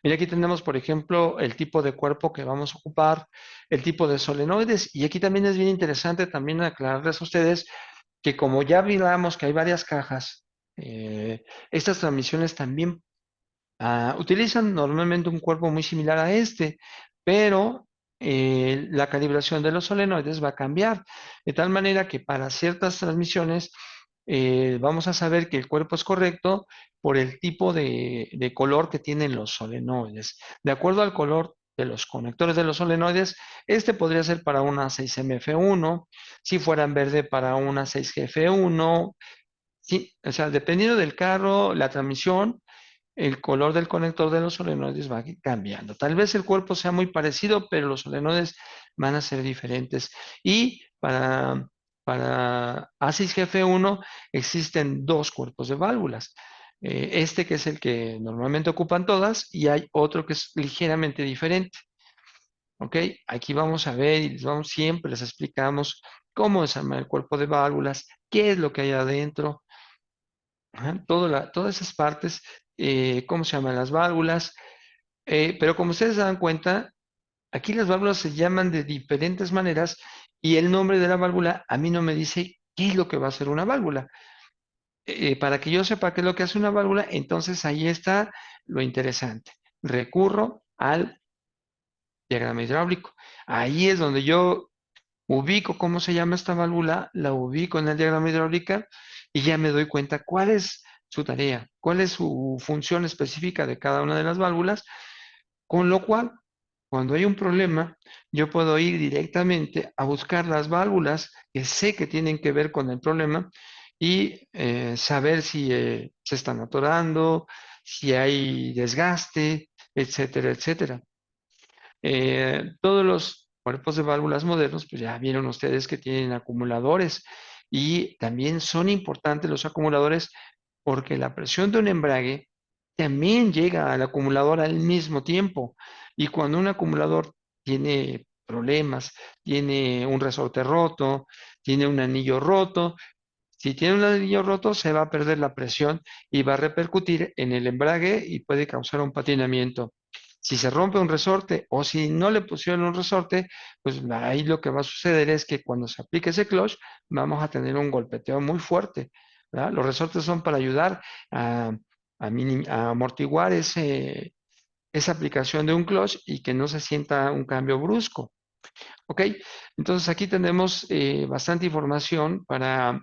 A: Mira, aquí tenemos, por ejemplo, el tipo de cuerpo que vamos a ocupar, el tipo de solenoides, y aquí también es bien interesante también aclararles a ustedes que como ya vimos que hay varias cajas, estas transmisiones también utilizan normalmente un cuerpo muy similar a este, pero la calibración de los solenoides va a cambiar, de tal manera que para ciertas transmisiones vamos a saber que el cuerpo es correcto por el tipo de color que tienen los solenoides. De acuerdo al color de los conectores de los solenoides, este podría ser para una 6MF1, si fuera en verde para una 6GF1, sí, o sea, dependiendo del carro, la transmisión, el color del conector de los solenoides va cambiando. Tal vez el cuerpo sea muy parecido, pero los solenoides van a ser diferentes. Y para ASIS GF1 existen dos cuerpos de válvulas. Este que es el que normalmente ocupan todas y hay otro que es ligeramente diferente. ¿Ok? Aquí vamos a ver y siempre les explicamos cómo desarmar el cuerpo de válvulas, qué es lo que hay adentro, ajá, todas esas partes, cómo se llaman las válvulas, pero como ustedes se dan cuenta, aquí las válvulas se llaman de diferentes maneras y el nombre de la válvula a mí no me dice qué es lo que va a hacer una válvula. Para que yo sepa qué es lo que hace una válvula, entonces ahí está lo interesante. Recurro al diagrama hidráulico. Ahí es donde yo ubico cómo se llama esta válvula, la ubico en el diagrama hidráulica y ya me doy cuenta cuál es su tarea, cuál es su función específica de cada una de las válvulas, con lo cual, cuando hay un problema, yo puedo ir directamente a buscar las válvulas que sé que tienen que ver con el problema y saber si se están atorando, si hay desgaste, etcétera, etcétera. Todos los cuerpos de válvulas modernos, pues ya vieron ustedes que tienen acumuladores y también son importantes los acumuladores porque la presión de un embrague también llega al acumulador al mismo tiempo. Y cuando un acumulador tiene problemas, tiene un resorte roto, tiene un anillo roto, si tiene un anillo roto, se va a perder la presión y va a repercutir en el embrague y puede causar un patinamiento. Si se rompe un resorte o si no le pusieron un resorte, pues ahí lo que va a suceder es que cuando se aplique ese clutch, vamos a tener un golpeteo muy fuerte, ¿verdad? Los resortes son para ayudar a, a amortiguar esa aplicación de un clutch y que no se sienta un cambio brusco. ¿Ok? Entonces aquí tenemos bastante información para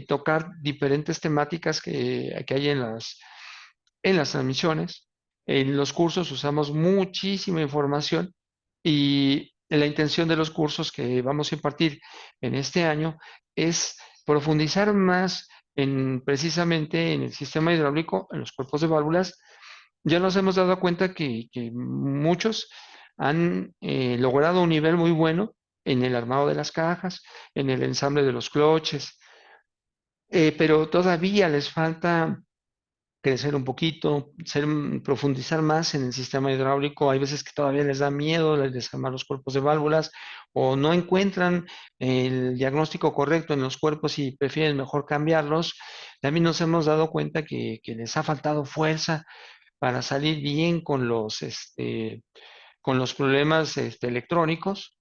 A: tocar diferentes temáticas que hay en las transmisiones. En los cursos usamos muchísima información y la intención de los cursos que vamos a impartir en este año es profundizar más en precisamente en el sistema hidráulico, en los cuerpos de válvulas. Ya nos hemos dado cuenta que muchos han logrado un nivel muy bueno en el armado de las cajas, en el ensamble de los cloches, pero todavía les falta crecer un poquito, profundizar más en el sistema hidráulico. Hay veces que todavía les da miedo desarmar los cuerpos de válvulas o no encuentran el diagnóstico correcto en los cuerpos y prefieren mejor cambiarlos. También nos hemos dado cuenta que les ha faltado fuerza para salir bien con los problemas electrónicos.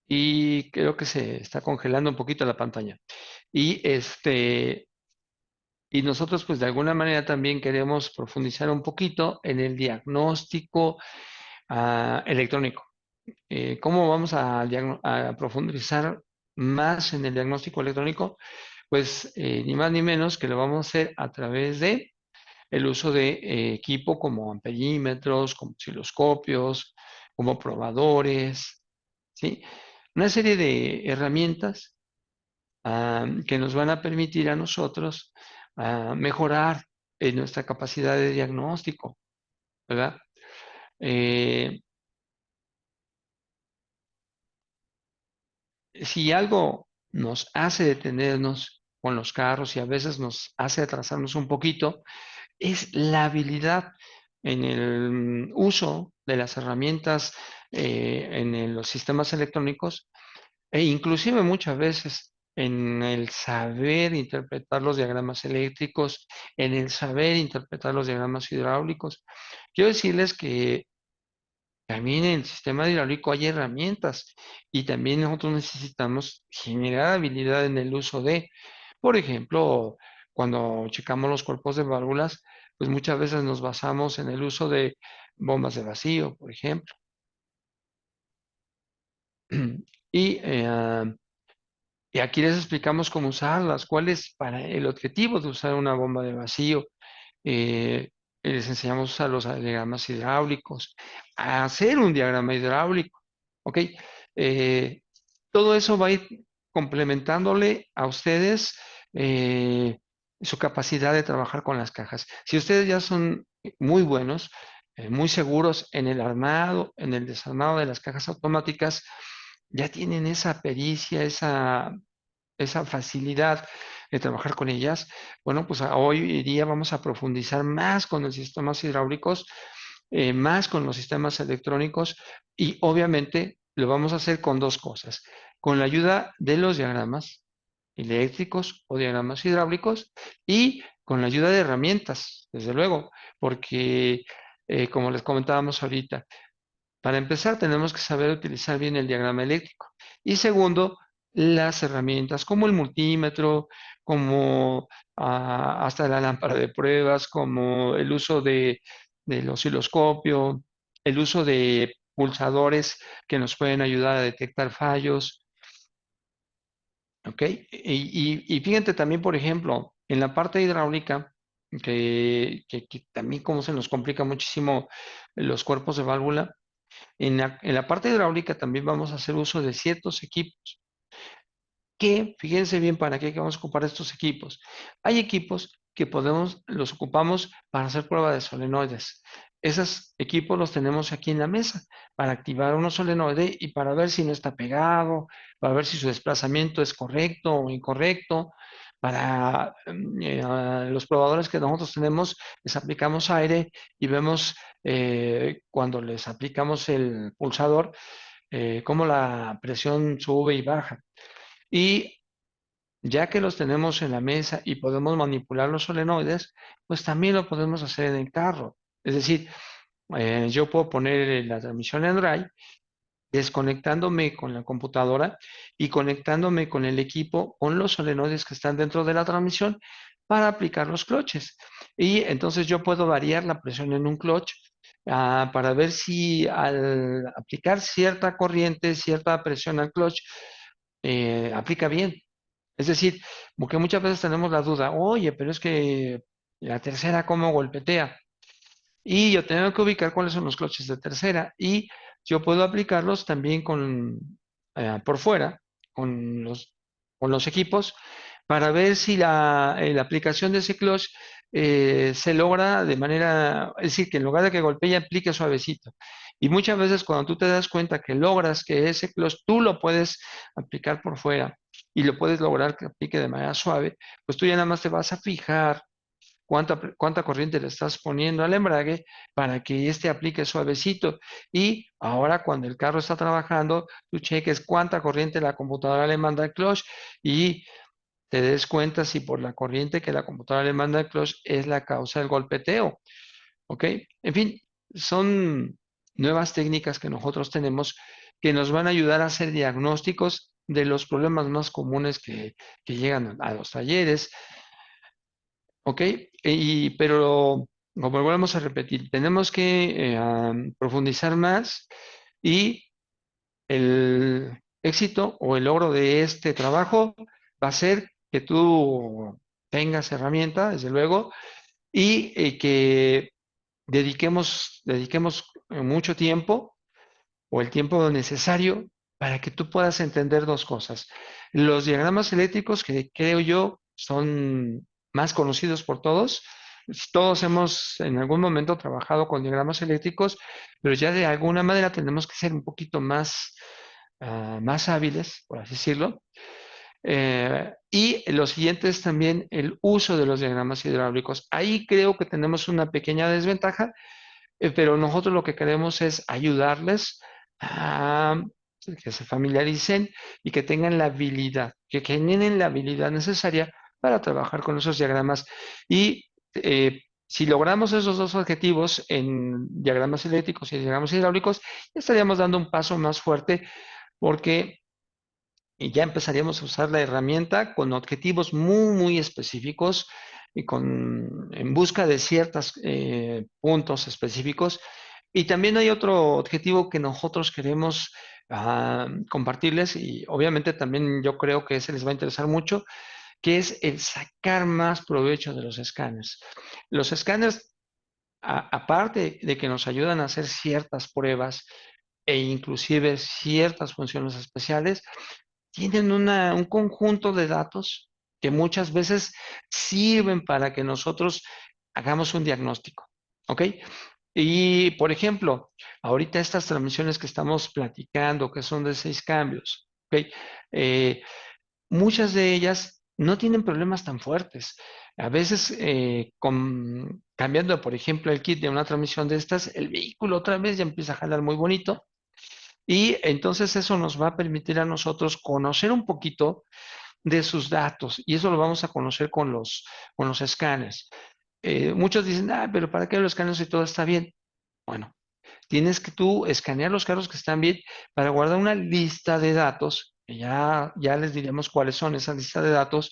A: Y creo que se está congelando un poquito la pantalla. Y y nosotros, pues de alguna manera también queremos profundizar un poquito en el diagnóstico electrónico. ¿Cómo vamos a profundizar más en el diagnóstico electrónico? Pues ni más ni menos que lo vamos a hacer a través de el uso de equipo como amperímetros, como osciloscopios, como probadores, ¿sí? Una serie de herramientas que nos van a permitir a nosotros mejorar nuestra capacidad de diagnóstico, ¿verdad? Eh, si algo nos hace detenernos con los carros y a veces nos hace atrasarnos un poquito, es la habilidad en el uso de las herramientas los sistemas electrónicos e inclusive muchas veces en el saber interpretar los diagramas eléctricos, en el saber interpretar los diagramas hidráulicos. Quiero decirles que también en el sistema hidráulico hay herramientas y también nosotros necesitamos generar habilidad en el uso de, por ejemplo, cuando checamos los cuerpos de válvulas, pues muchas veces nos basamos en el uso de bombas de vacío, por ejemplo. Y y aquí les explicamos cómo usarlas, cuál es para el objetivo de usar una bomba de vacío. Eh, Les enseñamos a usar los diagramas hidráulicos, a hacer un diagrama hidráulico. ¿Ok? Eh, Todo eso va a ir complementándole a ustedes eh, su capacidad de trabajar con las cajas. Si ustedes ya son muy buenos, muy seguros en el armado, en el desarmado de las cajas automáticas, ya tienen esa pericia, esa facilidad de trabajar con ellas. Bueno, pues hoy día vamos a profundizar más con los sistemas hidráulicos, más con los sistemas electrónicos y obviamente lo vamos a hacer con dos cosas. Con la ayuda de los diagramas eléctricos o diagramas hidráulicos y con la ayuda de herramientas, desde luego, porque como les comentábamos ahorita, para empezar, tenemos que saber utilizar bien el diagrama eléctrico. Y segundo, las herramientas como el multímetro, como hasta la lámpara de pruebas, como el uso del osciloscopio, el uso de pulsadores que nos pueden ayudar a detectar fallos, ¿ok? Y fíjate también, por ejemplo, en la parte hidráulica, que también como se nos complica muchísimo los cuerpos de válvula, en la parte hidráulica también vamos a hacer uso de ciertos equipos que, fíjense bien para qué vamos a ocupar estos equipos. Hay equipos que los ocupamos para hacer prueba de solenoides. Esos equipos los tenemos aquí en la mesa para activar unos solenoide y para ver si no está pegado, para ver si su desplazamiento es correcto o incorrecto. Para a los probadores que nosotros tenemos, les aplicamos aire y vemos cuando les aplicamos el pulsador, cómo la presión sube y baja. Y ya que los tenemos en la mesa y podemos manipular los solenoides, pues también lo podemos hacer en el carro. Es decir, yo puedo poner la transmisión en drive, desconectándome con la computadora y conectándome con el equipo, con los solenoides que están dentro de la transmisión para aplicar los cloches. Y entonces yo puedo variar la presión en un clutch para ver si al aplicar cierta corriente, cierta presión al clutch, aplica bien. Es decir, porque muchas veces tenemos la duda, oye, pero es que la tercera, ¿cómo golpetea? Y yo tengo que ubicar cuáles son los cloches de tercera y yo puedo aplicarlos también por fuera, con con los equipos, para ver si la aplicación de ese clutch se logra de manera, es decir, que en lugar de que golpee, aplique suavecito. Y muchas veces cuando tú te das cuenta que logras que ese clutch tú lo puedes aplicar por fuera y lo puedes lograr que aplique de manera suave, pues tú ya nada más te vas a fijar cuánta corriente le estás poniendo al embrague para que éste aplique suavecito. Y ahora cuando el carro está trabajando, tú cheques cuánta corriente la computadora le manda al clutch y te des cuenta si por la corriente que la computadora le manda al clutch es la causa del golpeteo. ¿Ok? En fin, son nuevas técnicas que nosotros tenemos que nos van a ayudar a hacer diagnósticos de los problemas más comunes que llegan a los talleres. ¿Ok? Pero, como volvemos a repetir, tenemos que profundizar más y el éxito o el logro de este trabajo va a ser que tú tengas herramienta, desde luego, y que dediquemos mucho tiempo o el tiempo necesario para que tú puedas entender dos cosas. Los diagramas eléctricos, que creo yo son más conocidos por todos. Todos hemos en algún momento trabajado con diagramas eléctricos, pero ya de alguna manera tenemos que ser un poquito más hábiles, por así decirlo. Y lo siguiente es también el uso de los diagramas hidráulicos. Ahí creo que tenemos una pequeña desventaja, pero nosotros lo que queremos es ayudarles a que se familiaricen y que tengan la habilidad, que generen la habilidad necesaria para trabajar con esos diagramas. Y si logramos esos dos objetivos en diagramas eléctricos y diagramas hidráulicos, estaríamos dando un paso más fuerte porque ya empezaríamos a usar la herramienta con objetivos muy específicos y en busca de ciertos puntos específicos. Y también hay otro objetivo que nosotros queremos compartirles y obviamente también yo creo que ese les va a interesar mucho, que es el sacar más provecho de los escáneres. Los escáneres, aparte de que nos ayudan a hacer ciertas pruebas e inclusive ciertas funciones especiales, tienen un conjunto de datos que muchas veces sirven para que nosotros hagamos un diagnóstico. ¿Ok? Y, por ejemplo, ahorita estas transmisiones que estamos platicando, que son de 6 cambios, ¿ok? Eh, Muchas de ellas no tienen problemas tan fuertes. A veces, cambiando, por ejemplo, el kit de una transmisión de estas, el vehículo otra vez ya empieza a jalar muy bonito. Y entonces eso nos va a permitir a nosotros conocer un poquito de sus datos. Y eso lo vamos a conocer con los escáneres. Muchos dicen, pero ¿para qué los escáneres si todo está bien? Bueno, tienes que tú escanear los carros que están bien para guardar una lista de datos, que ya les diremos cuáles son esas listas de datos,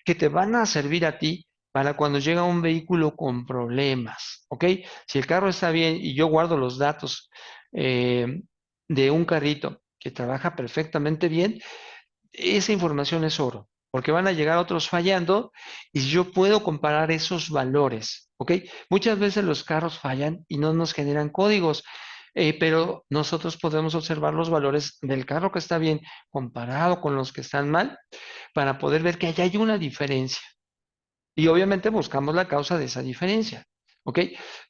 A: que te van a servir a ti para cuando llega un vehículo con problemas, ¿ok? Si el carro está bien y yo guardo los datos eh, de un carrito que trabaja perfectamente bien, esa información es oro, porque van a llegar otros fallando y yo puedo comparar esos valores, ¿ok? Muchas veces los carros fallan y no nos generan códigos, pero nosotros podemos observar los valores del carro que está bien comparado con los que están mal para poder ver que allá hay una diferencia. Y obviamente buscamos la causa de esa diferencia. ¿Ok?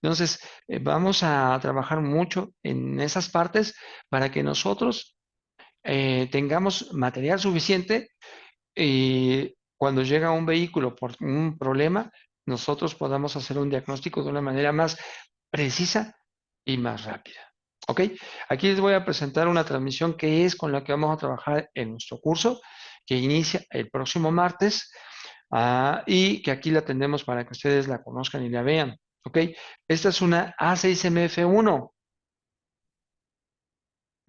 A: Entonces, vamos a trabajar mucho en esas partes para que nosotros tengamos material suficiente y cuando llega un vehículo por un problema, nosotros podamos hacer un diagnóstico de una manera más precisa y más rápida. ¿Ok? Aquí les voy a presentar una transmisión que es con la que vamos a trabajar en nuestro curso, que inicia el próximo martes, y que aquí la tenemos para que ustedes la conozcan y la vean. ¿Ok? Esta es una A6MF1.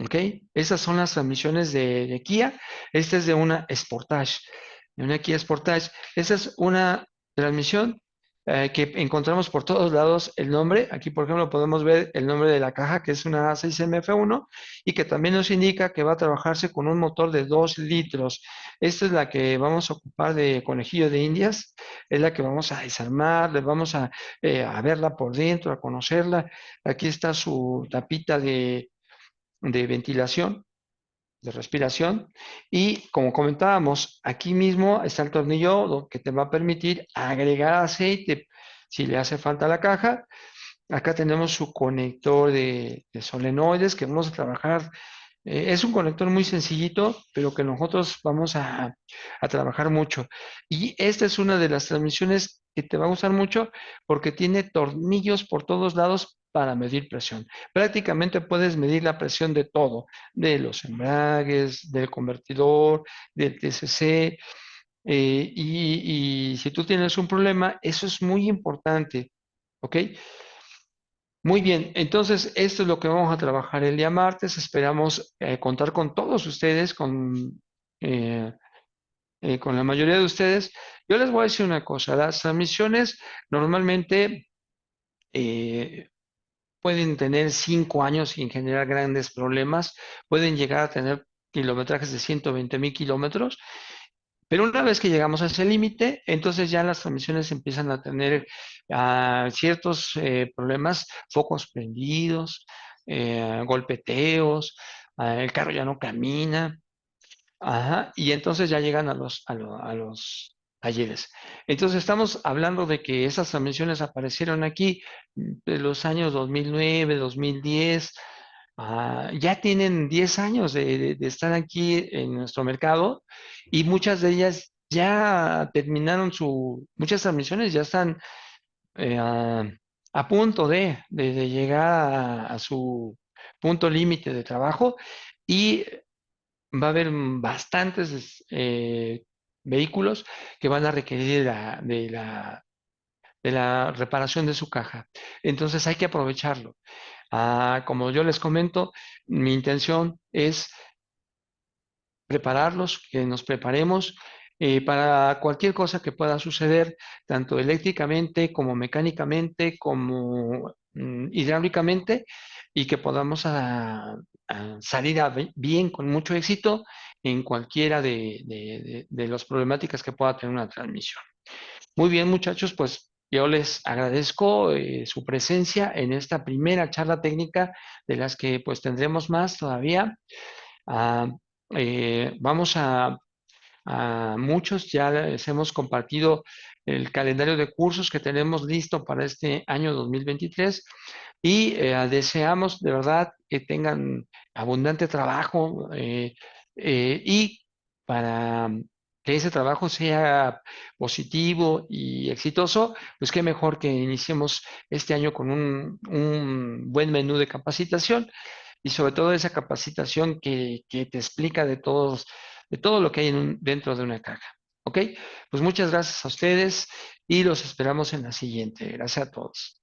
A: ¿Ok? Esas son las transmisiones de Kia. Esta es de una Sportage, de una Kia Sportage. Esa es una transmisión que encontramos por todos lados el nombre. Aquí, por ejemplo, podemos ver el nombre de la caja, que es una A6MF1, y que también nos indica que va a trabajarse con un motor de 2 litros. Esta es la que vamos a ocupar de conejillo de Indias. Es la que vamos a desarmar, le vamos a verla por dentro, a conocerla. Aquí está su tapita de ventilación, de respiración. Y como comentábamos, aquí mismo está el tornillo que te va a permitir agregar aceite si le hace falta a la caja. Acá tenemos su conector de solenoides que vamos a trabajar. Es un conector muy sencillito, pero que nosotros vamos a trabajar mucho. Y esta es una de las transmisiones que te va a gustar mucho porque tiene tornillos por todos lados para medir presión. Prácticamente puedes medir la presión de todo, de los embragues, del convertidor, del TCC. Y si tú tienes un problema, eso es muy importante. ¿Ok? Muy bien, entonces esto es lo que vamos a trabajar el día martes. Esperamos contar con todos ustedes, eh, con la mayoría de ustedes. Yo les voy a decir una cosa, las transmisiones normalmente eh, pueden tener 5 años sin generar grandes problemas, pueden llegar a tener kilometrajes de 120.000 kilómetros. Pero una vez que llegamos a ese límite, entonces ya las transmisiones empiezan a tener ciertos problemas, focos prendidos, golpeteos, el carro ya no camina, ajá, y entonces ya llegan a los talleres. Entonces estamos hablando de que esas transmisiones aparecieron aquí de los años 2009, 2010. Ya tienen 10 años de estar aquí en nuestro mercado y muchas de ellas ya terminaron muchas transmisiones ya están eh, a, a punto de llegar a su punto límite de trabajo y va a haber bastantes vehículos que van a requerir de la reparación de su caja. Entonces hay que aprovecharlo. Como yo les comento, mi intención es prepararlos, que nos preparemos para cualquier cosa que pueda suceder, tanto eléctricamente como mecánicamente, como hidráulicamente, y que podamos salir bien, con mucho éxito en cualquiera de las problemáticas que pueda tener una transmisión. Muy bien, muchachos, pues yo les agradezco su presencia en esta primera charla técnica de las que pues tendremos más todavía. Ah, vamos a muchos, ya les hemos compartido el calendario de cursos que tenemos listo para este año 2023 y deseamos de verdad que tengan abundante trabajo y para que ese trabajo sea positivo y exitoso, pues qué mejor que iniciemos este año con un buen menú de capacitación y sobre todo esa capacitación que te explica de todo lo que hay dentro de una caja. ¿Ok? Pues muchas gracias a ustedes y los esperamos en la siguiente. Gracias a todos.